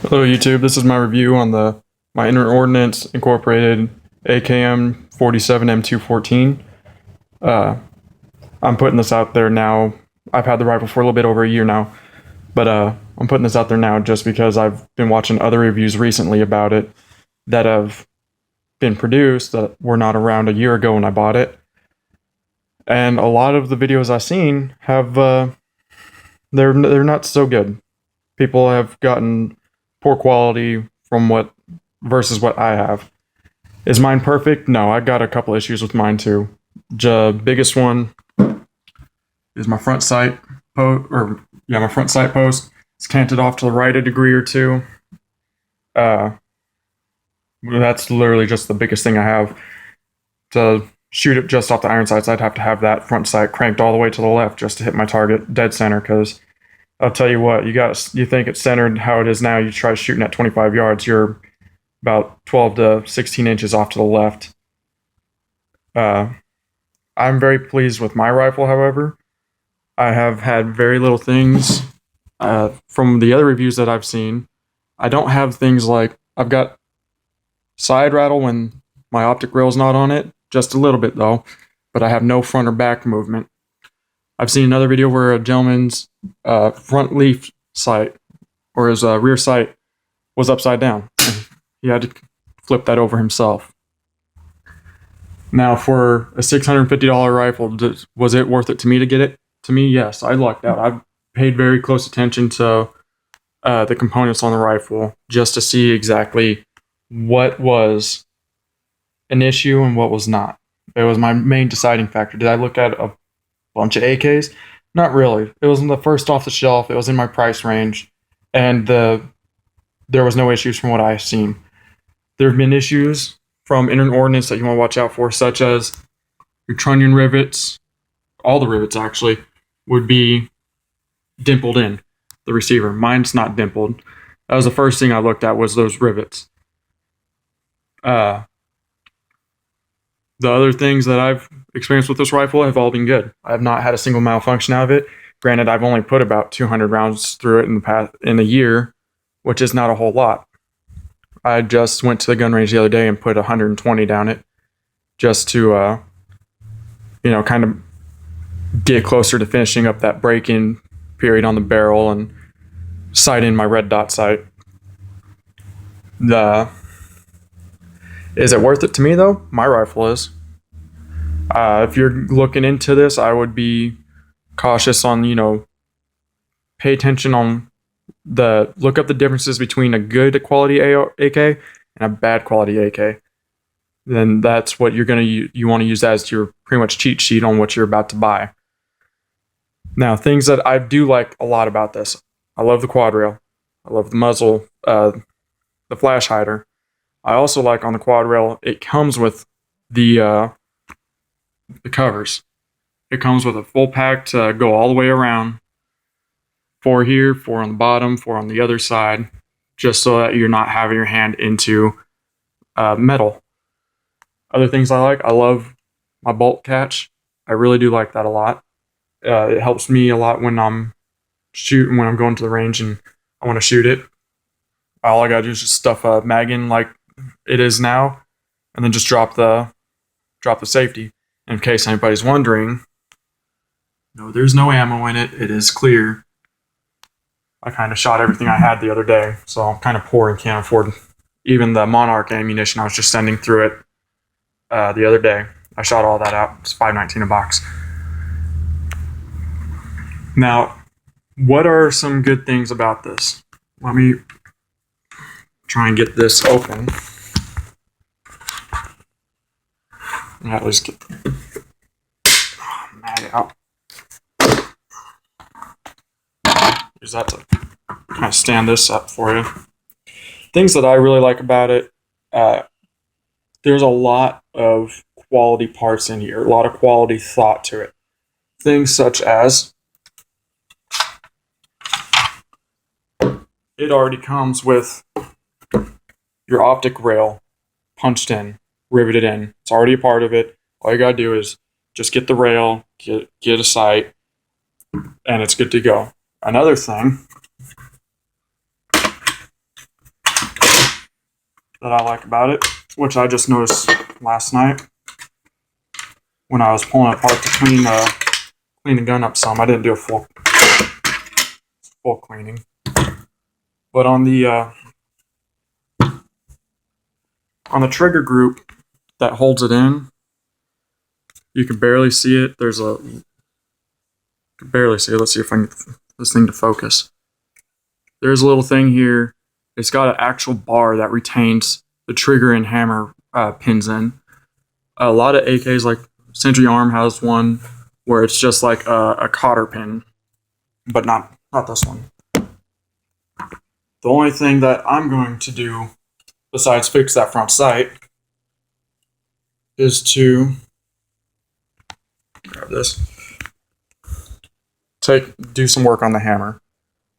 Hello YouTube, this is my review on my Inner Ordnance Incorporated AKM 47 M214. Uh, I'm putting this out there now. I've had the rifle for a little bit over a year now, but I'm putting this out there now just because I've been watching other reviews recently about it that have been produced that were not around a year ago when I bought it. And a lot of the videos I've seen have they're not so good. People have gotten poor quality from what versus what I have. Is mine perfect? No, I got a couple issues with mine too. The biggest one is my front sight my front sight post. It's canted off to the right a degree or two. Uh, that's literally just the biggest thing I have. To shoot it just off the iron sights, I'd have to have that front sight cranked all the way to the left just to hit my target dead center. Because I'll tell you what, you think it's centered how it is now. You try shooting at 25 yards, you're about 12 to 16 inches off to the left. I'm very pleased with my rifle, however. I have had very little things from the other reviews that I've seen. I don't have things like, I've got side rattle when my optic rail's not on it, just a little bit though, but I have no front or back movement. I've seen another video where a gentleman's front leaf sight or his rear sight was upside down. He had to flip that over himself. Now, for a $650 rifle, was it worth it to me to get it? To me, yes. I lucked out. I paid very close attention to the components on the rifle just to see exactly what was an issue and what was not. It was my main deciding factor. Did I look at a bunch of AKs? Not really. It was the first off the shelf. It was in my price range, and there was no issues from what I've seen. There have been issues from Inner Ordnance that you want to watch out for, such as your trunnion rivets. All the rivets actually would be dimpled in the receiver. Mine's not dimpled. That was the first thing I looked at, was those rivets. The other things that I've experienced with this rifle have all been good. I have not had a single malfunction out of it. Granted, I've only put about 200 rounds through it in a year, which is not a whole lot. I just went to the gun range the other day and put 120 down it just to, kind of get closer to finishing up that break-in period on the barrel and sight in my red dot sight. Is it worth it to me, though? My rifle is. If you're looking into this, I would be cautious on, pay attention on look up the differences between a good quality AK and a bad quality AK. Then that's what you want to use as your pretty much cheat sheet on what you're about to buy. Now, things that I do like a lot about this. I love the quad rail. I love the muzzle, the flash hider. I also like on the quad rail, it comes with the covers. It comes with a full pack to go all the way around. 4 here, 4 on the bottom, 4 on the other side, just so that you're not having your hand into metal. Other things I love my bolt catch. I really do like that a lot. It helps me a lot when I'm shooting, when I'm going to the range and I want to shoot it. All I gotta do is just stuff a mag in like it is now, and then just drop the safety. And in case anybody's wondering, no, there's no ammo in it. It is clear. I kind of shot everything I had the other day, so I'm kind of poor and can't afford even the Monarch ammunition I was just sending through it the other day. I shot all that out. It's $5.19 a box. Now, what are some good things about this? Let me try and get this open. And at least get the mag out. Use that to kind of stand this up for you. Things that I really like about it, there's a lot of quality parts in here, a lot of quality thought to it. Things such as, it already comes with your optic rail punched in, riveted in. It's already a part of it. All you gotta do is just get the rail, get a sight, and it's good to go. Another thing that I like about it, which I just noticed last night when I was pulling it apart to clean the gun up some. I didn't do a full cleaning, but on the trigger group that holds it in, you can barely see it. Barely see it. Let's see if I can get this thing to focus. There's a little thing here. It's got an actual bar that retains the trigger and hammer pins in. A lot of AKs, like Century Arm, has one where it's just like a cotter pin, but not this one. The only thing that I'm going to do besides fix that front sight is to grab this, do some work on the hammer.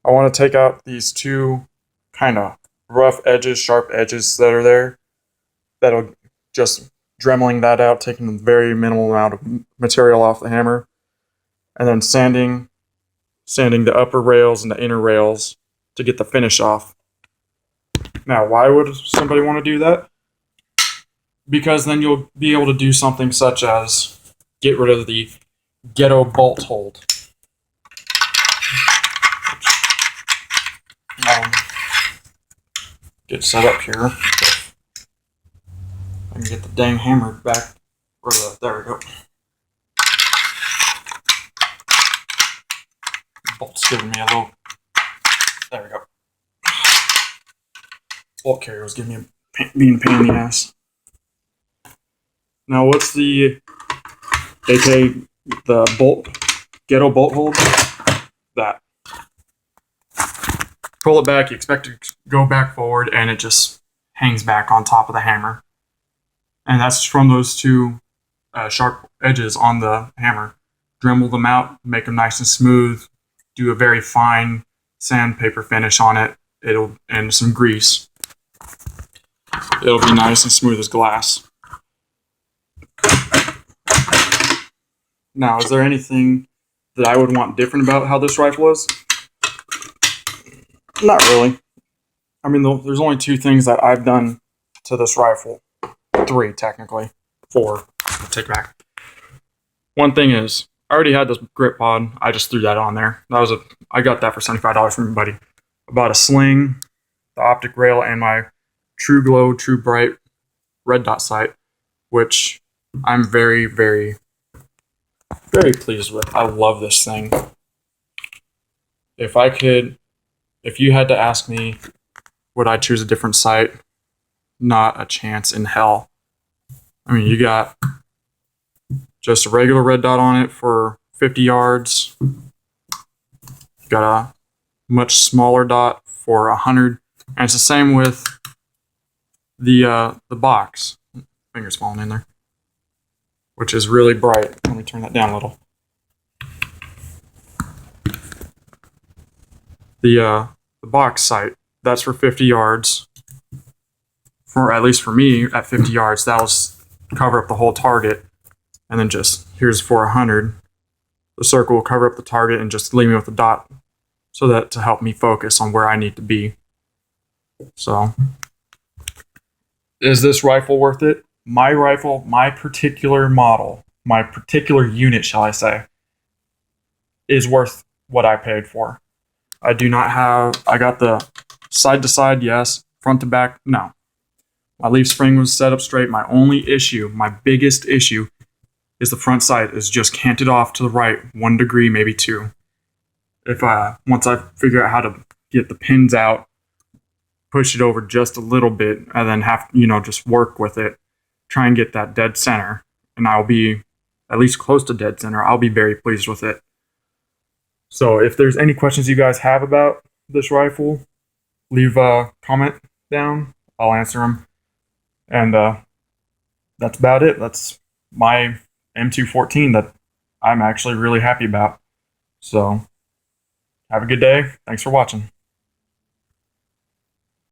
I want to take out these two kind of rough edges, sharp edges that are there. That'll just dremeling that out, taking a very minimal amount of material off the hammer, and then sanding the upper rails and the inner rails to get the finish off. Now, why would somebody want to do that? Because then you'll be able to do something such as get rid of the ghetto bolt hold. Get set up here. I can get the dang hammer back. There we go. Bolt's giving me a little. There we go. Bolt carrier was giving me being a pain in the ass. Now, what's the ghetto bolt hold? That. Pull it back, you expect it to go back forward, and it just hangs back on top of the hammer. And that's from those two sharp edges on the hammer. Dremel them out, make them nice and smooth, do a very fine sandpaper finish on it, and some grease. It'll be nice and smooth as glass. Now, is there anything that I would want different about how this rifle is? Not really. I mean, there's only two things that I've done to this rifle. 3, technically. 4. I'll take back. One thing is, I already had this grip pod. I just threw that on there. I got that for $75 from my buddy. I bought a sling, the optic rail, and my True Glow, True Bright red dot sight, which I'm very, very, very pleased with. I love this thing. If you had to ask me, would I choose a different sight? Not a chance in hell. I mean, you got just a regular red dot on it for 50 yards. You got a much smaller dot for 100. And it's the same with the box. Finger's falling in there. Which is really bright. Let me turn that down a little. The box sight, that's for 50 yards. At least for me, at 50 yards, that'll cover up the whole target. And then here's for 100. The circle will cover up the target and just leave me with the dot to help me focus on where I need to be. So, is this rifle worth it? My rifle, my particular model, my particular unit, shall I say, is worth what I paid for. I got the side to side, yes. Front to back, no. My leaf spring was set up straight. My only issue, my biggest issue, is the front sight is just canted off to the right 1 degree, maybe 2. Once I figure out how to get the pins out, push it over just a little bit, and then just work with it, try and get that dead center, and I'll be at least close to dead center. I'll be very pleased with it. So if there's any questions you guys have about this rifle, leave a comment down. I'll answer them. And that's about it. That's my M214 that I'm actually really happy about. So have a good day. Thanks for watching.